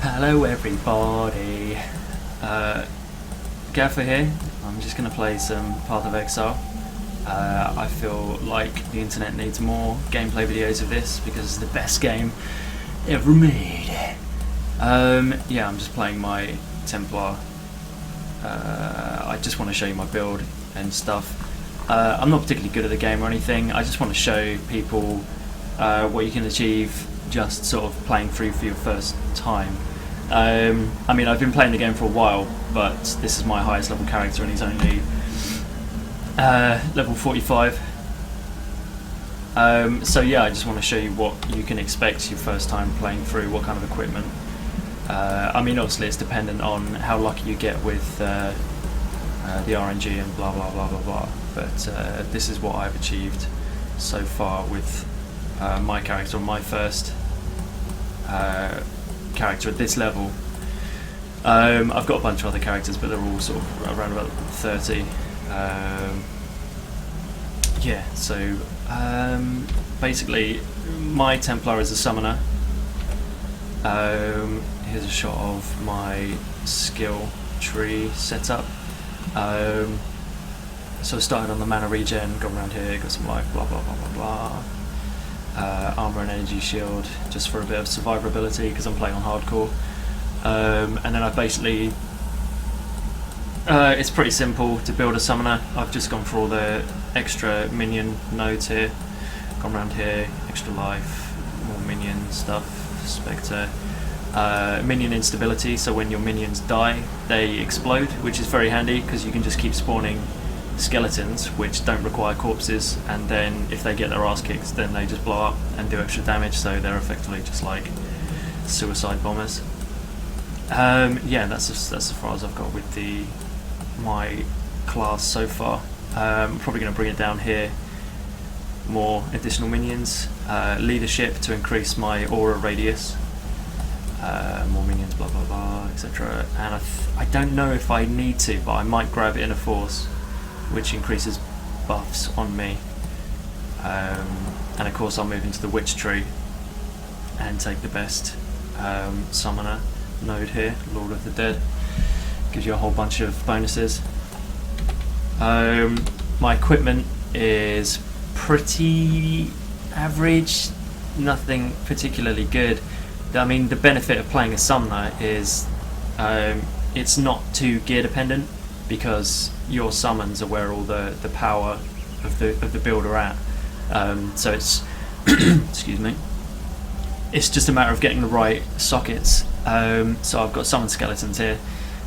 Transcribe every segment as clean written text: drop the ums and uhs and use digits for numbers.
Hello everybody, Gaffer here. I'm just going to play some Path of Exile. I feel like the internet needs more gameplay videos of this because it's the best game ever made. Yeah, I'm just playing my Templar. I just want to show you my build and stuff. I'm not particularly good at the game or anything. I just want to show people what you can achieve just sort of playing through for your first time. I mean, I've been playing the game for a while, but this is my highest level character and he's only level 45. So yeah, I just want to show you what you can expect your first time playing through, what kind of equipment. I mean, obviously it's dependent on how lucky you get with the RNG and blah blah blah blah blah, but this is what I've achieved so far with my character on my first character at this level. I've got a bunch of other characters, but they're all sort of around about 30. Yeah, so basically my Templar is a summoner. Here's a shot of my skill tree setup. So I started on the mana regen, got around here, got some life, blah blah blah blah blah. Armor and energy shield just for a bit of survivability because I'm playing on hardcore, and then I basically it's pretty simple to build a summoner. I've just gone for all the extra minion nodes here, gone around here, extra life, more minion stuff, Spectre, minion instability, so when your minions die they explode, which is very handy because you can just keep spawning skeletons which don't require corpses, and then if they get their ass kicked then they just blow up and do extra damage, so they're effectively just like suicide bombers. Yeah, that's as far as I've got with my class so far. I'm probably going to bring it down here, more additional minions, leadership to increase my aura radius, more minions, blah blah blah, etc. And I don't know if I need to, but I might grab Inner Force, which increases buffs on me, and of course I'll move into the Witch Tree and take the best summoner node here, Lord of the Dead. Gives you a whole bunch of bonuses. My equipment is pretty average, nothing particularly good. I mean, the benefit of playing a summoner is it's not too gear dependent, because your summons are where all the power of the build are at. So it's excuse me. It's just a matter of getting the right sockets. So I've got summon skeletons here,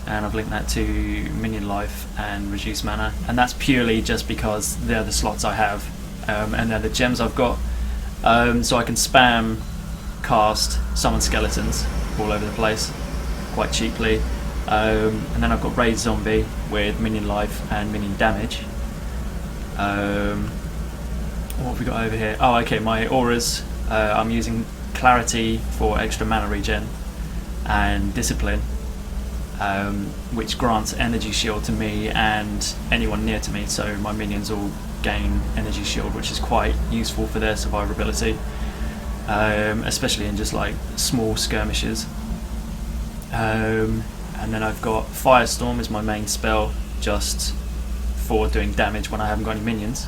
and I've linked that to minion life and reduce mana, and that's purely just because they're the slots I have, and they're the gems I've got. So I can spam cast summon skeletons all over the place quite cheaply. And then I've got Raid Zombie with minion life and minion damage. What have we got over here? Oh, okay, my auras. I'm using Clarity for extra mana regen, and Discipline, which grants energy shield to me and anyone near to me, so my minions all gain energy shield, which is quite useful for their survivability, especially in just like small skirmishes. And then I've got Firestorm as my main spell, just for doing damage when I haven't got any minions,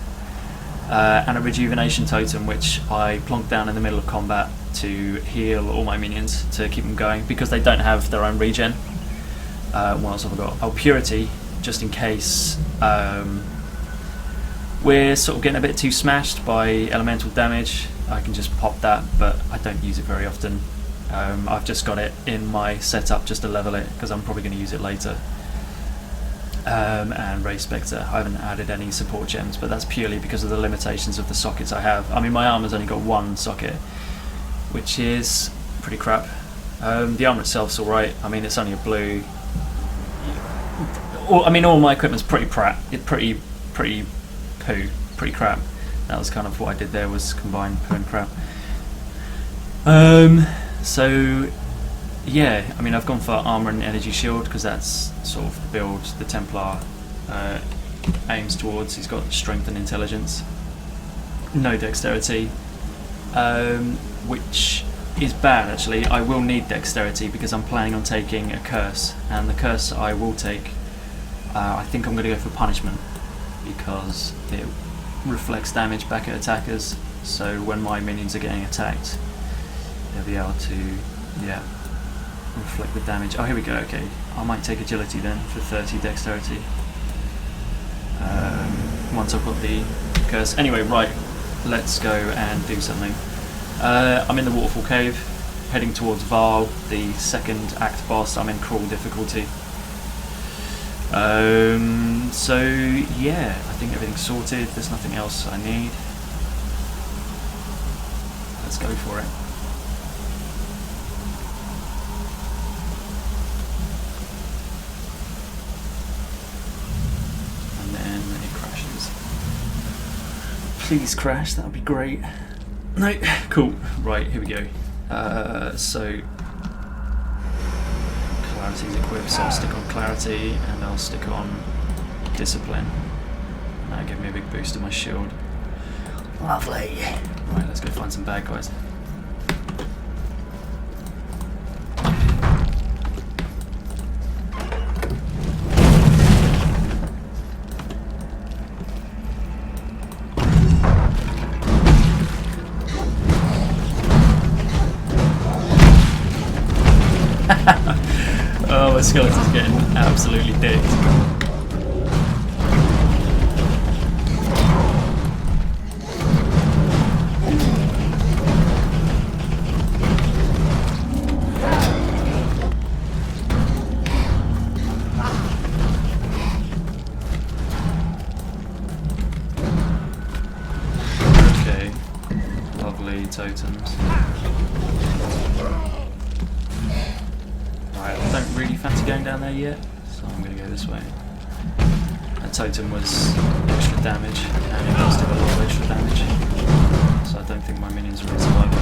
and a Rejuvenation Totem, which I plonk down in the middle of combat to heal all my minions to keep them going, because they don't have their own regen. What else have I got? Oh, Purity, just in case we're sort of getting a bit too smashed by elemental damage. I can just pop that, but I don't use it very often. I've just got it in my setup just to level it, because I'm probably going to use it later. And Ray Spectre, I haven't added any support gems, but that's purely because of the limitations of the sockets I have. I mean, my armor's only got one socket, which is pretty crap. The armor itself's alright. I mean, it's only a blue. I mean, all my equipment's pretty crap. Pretty crap. That was kind of what I did there, was combine poo and crap. So yeah, I mean, I've gone for armor and energy shield because that's sort of the build the Templar aims towards. He's got strength and intelligence, no dexterity, which is bad actually. I will need dexterity because I'm planning on taking a curse, and the curse I will take, I think I'm going to go for punishment because it reflects damage back at attackers, so when my minions are getting attacked they'll be able to, yeah, reflect the damage. Oh, here we go. Okay, I might take agility then for 30 dexterity once I've got the curse. Anyway, right, let's go and do something. I'm in the Waterfall Cave, heading towards Vaal, the second act boss. I'm in crawl difficulty. So yeah, I think everything's sorted. There's nothing else I need. Let's go for it. And then it crashes. Please crash, that would be great. No, cool. Right, here we go. So Clarity's equipped, so I'll stick on Clarity and I'll stick on Discipline. That'll give me a big boost to my shield. Lovely. Right, let's go find some bad guys. Oh, my skeleton's getting absolutely dicked. Okay, lovely totems. I don't really fancy going down there yet, so I'm going to go this way. That totem was extra damage, and it does do a lot of extra damage, so I don't think my minions will survive it.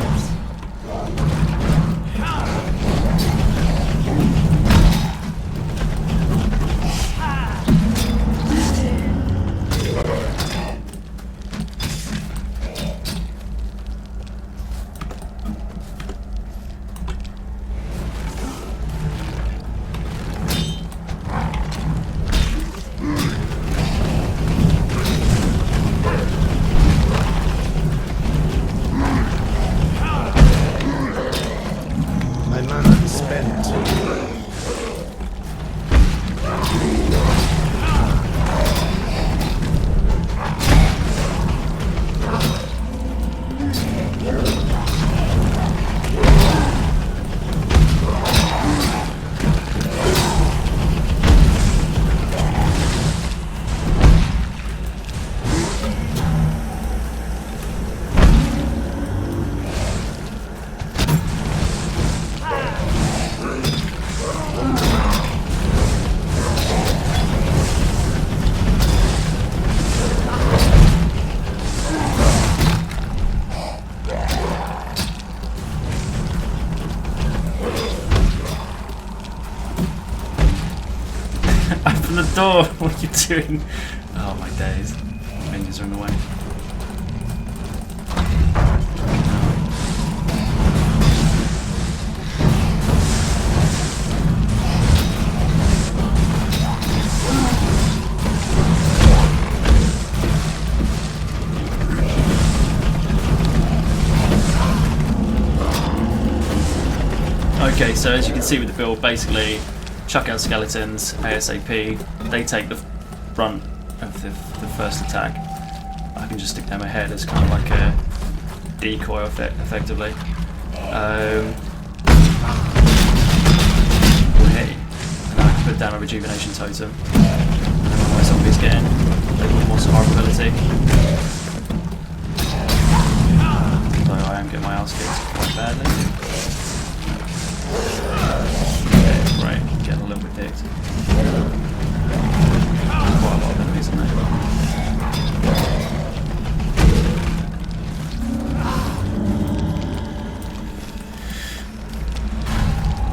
Open the door! What are you doing? Oh my days. Minions are in the way. Okay, so as you can see with the build, basically chuck out skeletons ASAP. They take the brunt of the first attack. I can just stick them ahead as kind of like a decoy effectively. Okay, and now I can put down a rejuvenation totem. And then when my zombies get in, they get more survivability. So I am getting my ass kicked quite badly. Okay, right, getting a little bit dicked. Quite a lot of enemies in there. A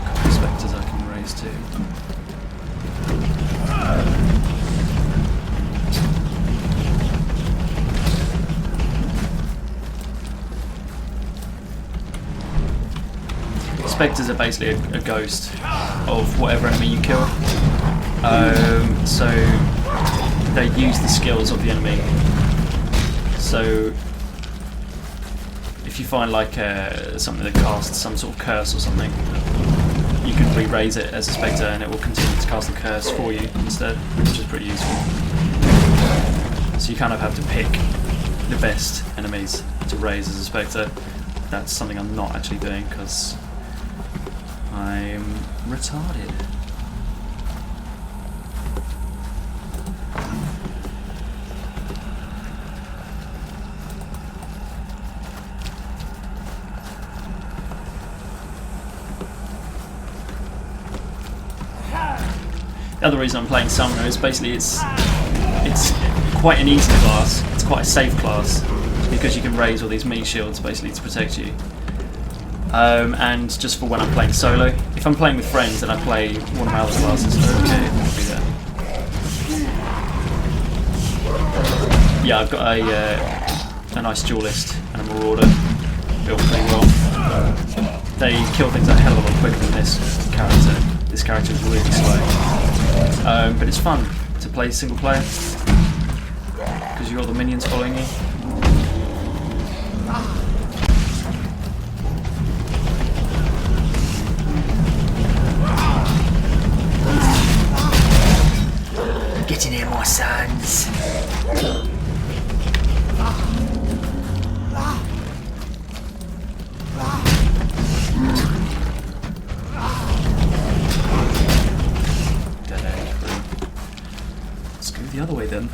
couple of spectres I can raise too. Spectres are basically a ghost of whatever enemy you kill. So they use the skills of the enemy. So if you find like something that casts some sort of curse or something, you can re-raise it as a Spectre and it will continue to cast the curse for you instead, which is pretty useful. So you kind of have to pick the best enemies to raise as a Spectre. That's something I'm not actually doing because I'm retarded. The other reason I'm playing Summoner is basically it's quite an easy class, it's quite a safe class, because you can raise all these meat shields basically to protect you. And just for when I'm playing solo. If I'm playing with friends, then I play one of my other classes. Okay, I'll be there. Yeah, I've got a nice duelist and a marauder built pretty well. They kill things a hell of a lot quicker than this character. This character is really slow. But it's fun to play single player because you've got the minions following you. Get in here, my sons! Let's go the other way then.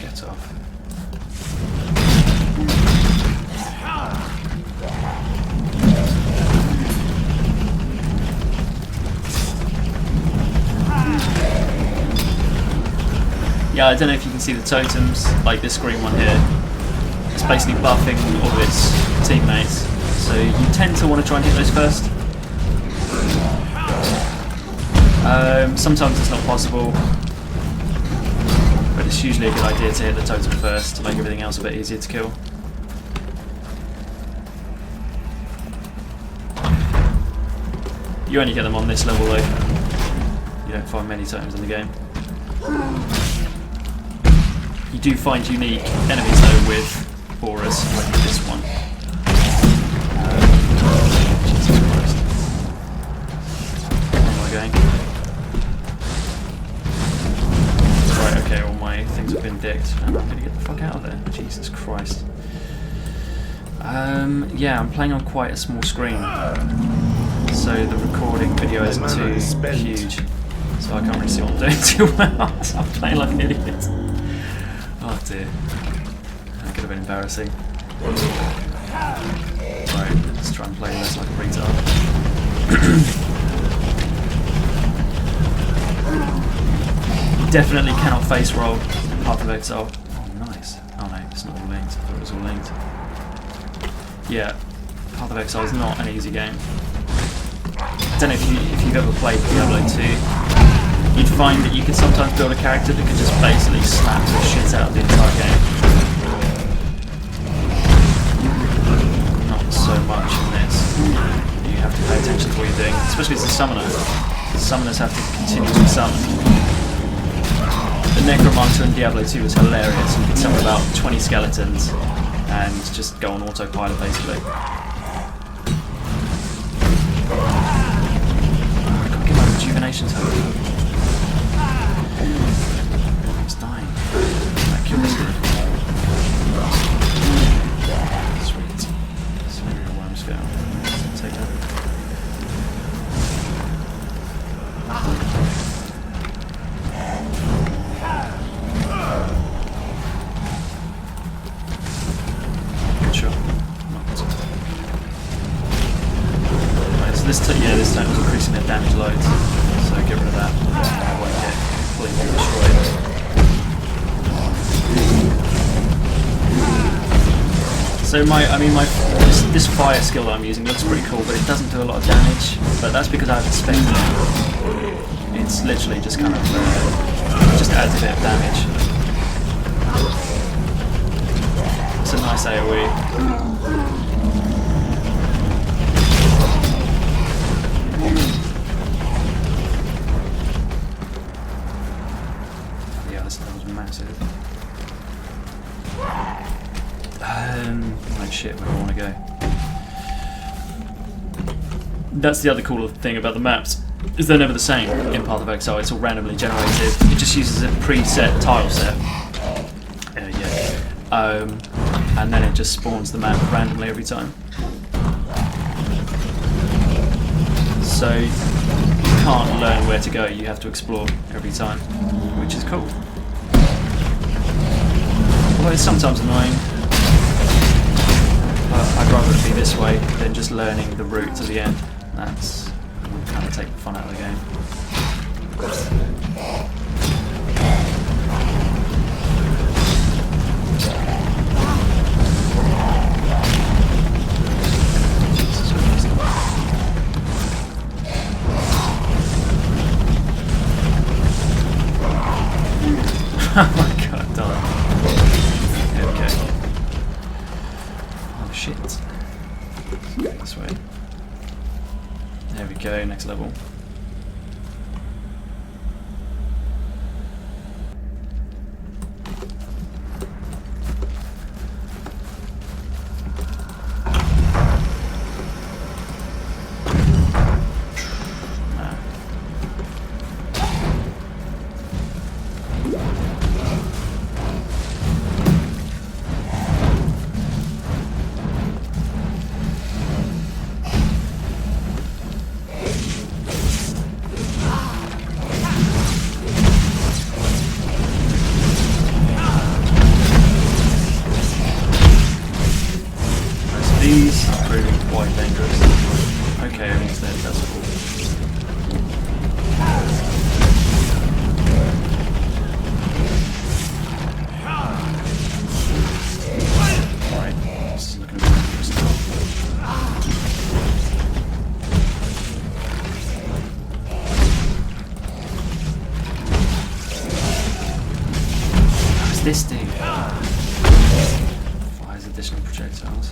Get off. Yeah, I don't know if you can see the totems, like this green one here. It's basically buffing all of its teammates. So you tend to want to try and hit those first. Sometimes it's not possible, but it's usually a good idea to hit the totem first to make everything else a bit easier to kill. You only get them on this level though. You don't find many totems in the game. You do find unique enemies though with auras, like this one. Jesus Christ. Where am I going? Right, okay, all my things have been dicked, and I'm gonna get the fuck out of there. Jesus Christ. Yeah, I'm playing on quite a small screen, so the recording video isn't too huge, so I can't really see what I'm doing too well. So I'm playing like an idiot. Oh dear. That could have been embarrassing. Right, let's try and play this like a retard. Definitely cannot face roll Path of Exile. Oh nice. Oh no, it's not all linked. I thought it was all linked. Yeah, Path of Exile is not an easy game. I don't know if you've ever played Diablo 2. You'd find that you could sometimes build a character that could just basically slap the shit out of the entire game. Not so much in this. You have to pay attention to what you're doing, especially as a summoner. Summoners have to continuously summon. The Necromancer in Diablo 2 was hilarious. You could summon about 20 skeletons and just go on autopilot basically. I can't get my rejuvenation token. It's dying. Accuracy. Sweet. Scenario worm scale. Take that. Good shot. Right, so this time was increasing their damage loads. So get rid of that. I won't get completely destroyed. So this fire skill that I'm using looks pretty cool, but it doesn't do a lot of damage. But that's because I haven't spec'd it. It's literally just kind of just adds a bit of damage. It's a nice AoE. Yeah, this level's massive. Right, shit, where do I want to go? That's the other cool thing about the maps, is they're never the same in Path of Exile. It's all randomly generated. It just uses a preset tile set. And then it just spawns the map randomly every time. So you can't learn where to go, you have to explore every time, which is cool. Although it's sometimes annoying, but I'd rather it be this way than just learning the route to the end. That's will kind of take the fun out of the game. Oh my god, darn. There we go. Oh shit. Go this way. There we go, next level. These are proving quite dangerous. Okay, everything's dead, that's cool. Alright, this is looking a bit interesting. How's this do? Fires additional projectiles.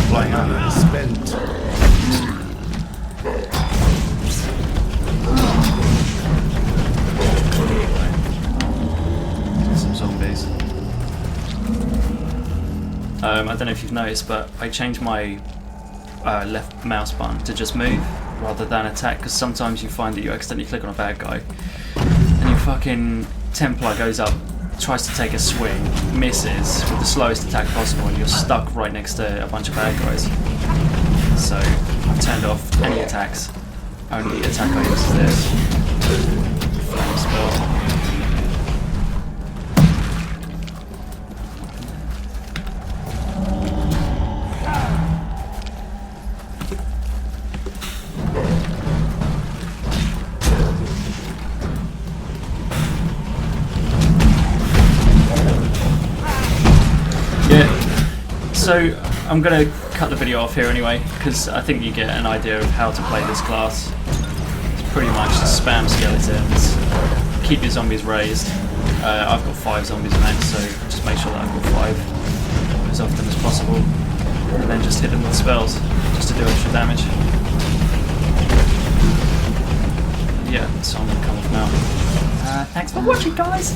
Flying out spent. Some zombies. I don't know if you've noticed, but I changed my left mouse button to just move rather than attack, because sometimes you find that you accidentally click on a bad guy and your fucking Templar goes up, tries to take a swing, misses with the slowest attack possible, and you're stuck right next to a bunch of bad guys. So I've turned off any attacks. Only attack I use is this. Flame spell. So I'm going to cut the video off here anyway, because I think you get an idea of how to play this class. It's pretty much just spam skeletons, keep your zombies raised. I've got 5 zombies max, so just make sure that I've got 5 as often as possible, and then just hit them with spells just to do extra damage. Yeah, so I'm going to come off now. Thanks for watching, guys!